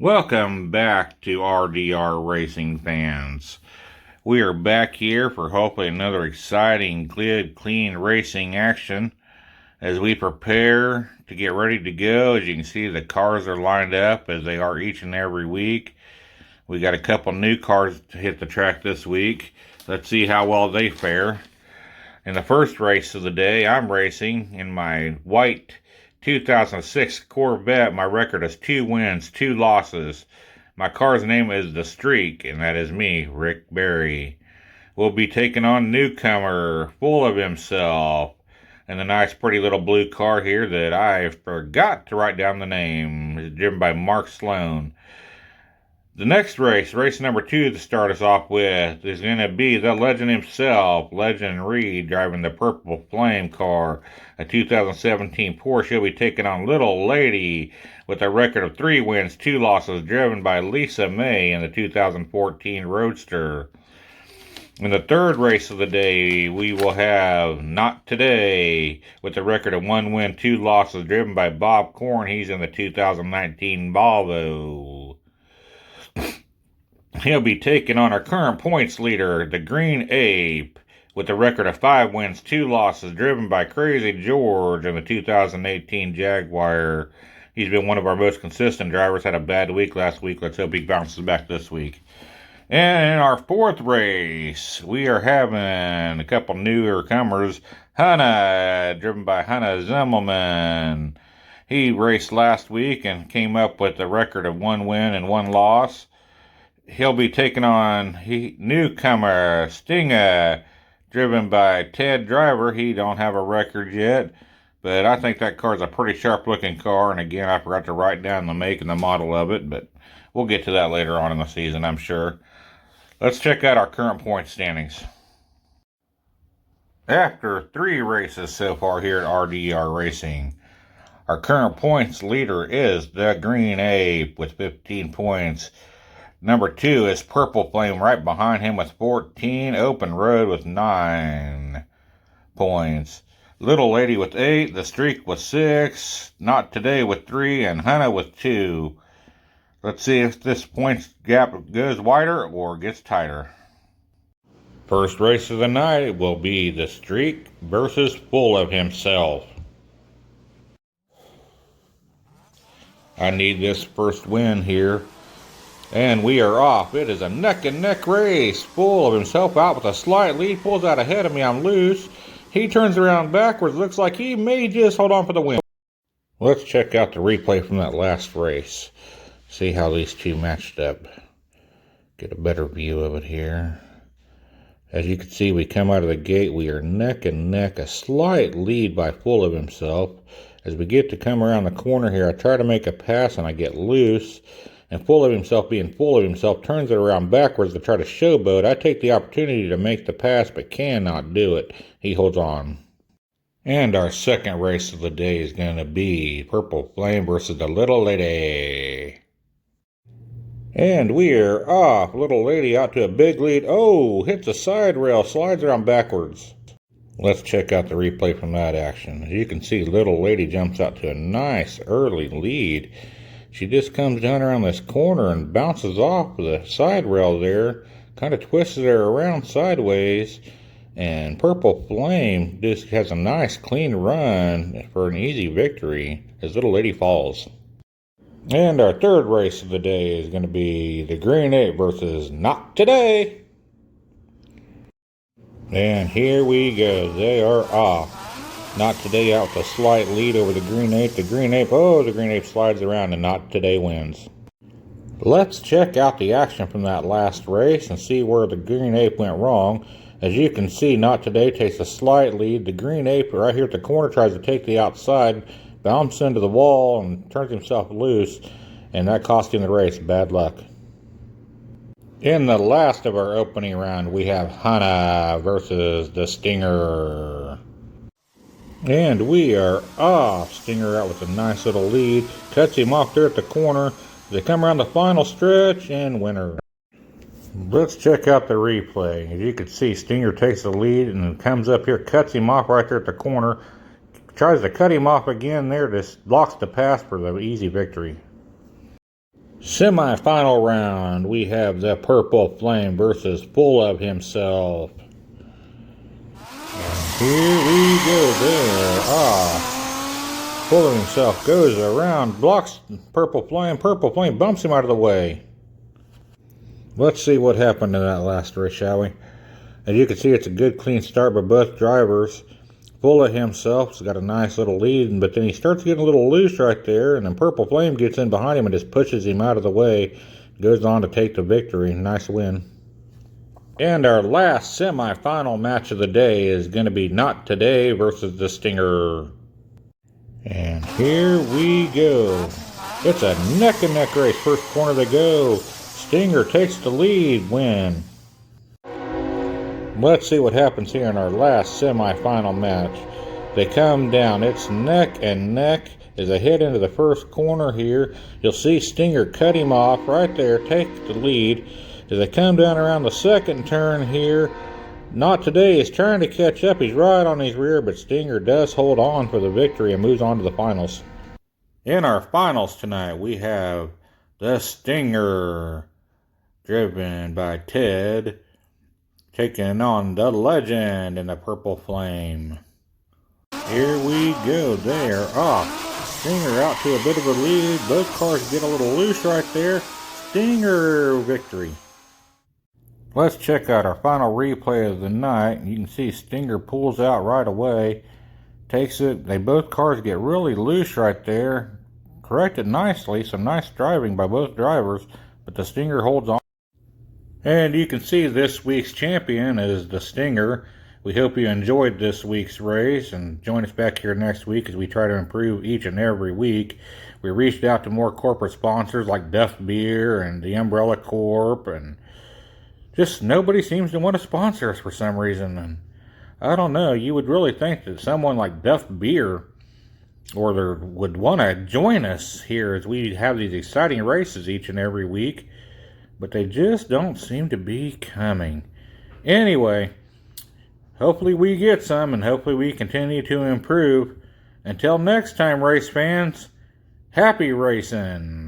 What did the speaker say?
Welcome back to RDR Racing fans. We are back here for hopefully another exciting, good, clean racing action as we prepare to get ready to go. As you can see, the cars are lined up as they are each and every week. We got a couple new cars to hit the track this week. Let's see how well they fare. In the first race of the day, I'm racing in my white 2006 Corvette. My record is 2 wins, 2 losses. My car's name is The Streak, and that is me, Rick Berry. We'll be taking on newcomer, full of himself, and the nice pretty little blue car here that I forgot to write down the name. It's driven by Mark Sloan. The next race number 2 to start us off with, is going to be the legend himself, Legend Reed, driving the Purple Flame car, a 2017 Porsche. He'll be taking on Little Lady with a record of 3 wins, 2 losses, driven by Lisa May in the 2014 Roadster. In the third race of the day, we will have Not Today with a record of 1 win, 2 losses, driven by Bob Korn. He's in the 2019 Volvo. He'll be taking on our current points leader, the Green Ape, with a record of 5 wins, 2 losses, driven by Crazy George in the 2018 Jaguar. He's been one of our most consistent drivers, had a bad week last week. Let's hope he bounces back this week. And in our fourth race, we are having a couple newer comers. Hannah, driven by Hannah Zimmelman. He raced last week and came up with a record of 1 win and 1 loss. He'll be taking on newcomer Stinger, driven by Ted Driver. He don't have a record yet, but I think that car's a pretty sharp-looking car. And again, I forgot to write down the make and the model of it, but we'll get to that later on in the season, I'm sure. Let's check out our current point standings. After 3 races so far here at RDR Racing, our current points leader is the Green Ape with 15 points. Number 2 is Purple Flame right behind him with 14. Open Road with 9 points. Little Lady with 8. The Streak with 6. Not Today with 3. And Hannah with 2. Let's see if this points gap goes wider or gets tighter. First race of the night will be The Streak versus Full of Himself. I need this first win here. And we are off. It is a neck-and-neck race. Full of Himself out with a slight lead. Pulls out ahead of me. I'm loose. He turns around backwards. Looks like he may just hold on for the win. Let's check out the replay from that last race. See how these two matched up. Get a better view of it here. As you can see, we come out of the gate. We are neck and neck. A slight lead by Full of Himself. As we get to come around the corner here, I try to make a pass and I get loose. And Full of Himself, being full of himself, turns it around backwards to try to showboat. I take the opportunity to make the pass, but cannot do it. He holds on. And our second race of the day is going to be Purple Flame versus the Little Lady. And we are off. Little Lady out to a big lead. Oh, hits a side rail, slides around backwards. Let's check out the replay from that action. As you can see, Little Lady jumps out to a nice early lead. She just comes down around this corner and bounces off the side rail there, kind of twists her around sideways, and Purple Flame just has a nice clean run for an easy victory as Little Lady falls. And our third race of the day is going to be the Green Ape versus Not Today. And here we go. They are off. Not Today out with a slight lead over the Green Ape. The Green Ape slides around and Not Today wins. Let's check out the action from that last race and see where the Green Ape went wrong. As you can see, Not Today takes a slight lead. The Green Ape right here at the corner tries to take the outside, bounces into the wall and turns himself loose, and that cost him the race. Bad luck. In the last of our opening round, we have Hannah versus the Stinger. And we are off. Stinger out with a nice little lead. Cuts him off there at the corner. They come around the final stretch and winner. Let's check out the replay. As you can see, Stinger takes the lead and comes up here, cuts him off right there at the corner. Tries to cut him off again there. Just blocks the pass for the easy victory. Semi-final round, we have the Purple Flame versus Full of Himself. And here we go there. Full of Himself goes around, blocks Purple Flame. Purple Flame bumps him out of the way. Let's see what happened in that last race, shall we? As you can see, it's a good clean start by both drivers. Full of Himself's got a nice little lead, but then he starts getting a little loose right there, and then Purple Flame gets in behind him and just pushes him out of the way. Goes on to take the victory. Nice win. And our last semi-final match of the day is going to be Not Today versus the Stinger. And here we go. It's a neck-and-neck race. First corner they go. Stinger takes the lead. Win. Let's see what happens here in our last semi-final match. They come down. It's neck and neck as they head into the first corner here. You'll see Stinger cut him off right there, take the lead. As they come down around the second turn here, Not Today is trying to catch up. He's right on his rear, but Stinger does hold on for the victory and moves on to the finals. In our finals tonight, we have the Stinger, driven by Ted, taking on the Legend in the Purple Flame. Here we go. They are off. Stinger out to a bit of a lead. Both cars get a little loose right there. Stinger victory. Let's check out our final replay of the night. You can see Stinger pulls out right away. Takes it. Both cars get really loose right there. Corrected nicely. Some nice driving by both drivers. But the Stinger holds on. And you can see this week's champion is the Stinger. We hope you enjoyed this week's race, and join us back here next week as we try to improve each and every week. We reached out to more corporate sponsors like Duff Beer and the Umbrella Corp, and just nobody seems to want to sponsor us for some reason. And I don't know, you would really think that someone like Duff Beer would want to join us here as we have these exciting races each and every week. But they just don't seem to be coming. Anyway, hopefully we get some, and hopefully we continue to improve. Until next time, race fans, happy racing!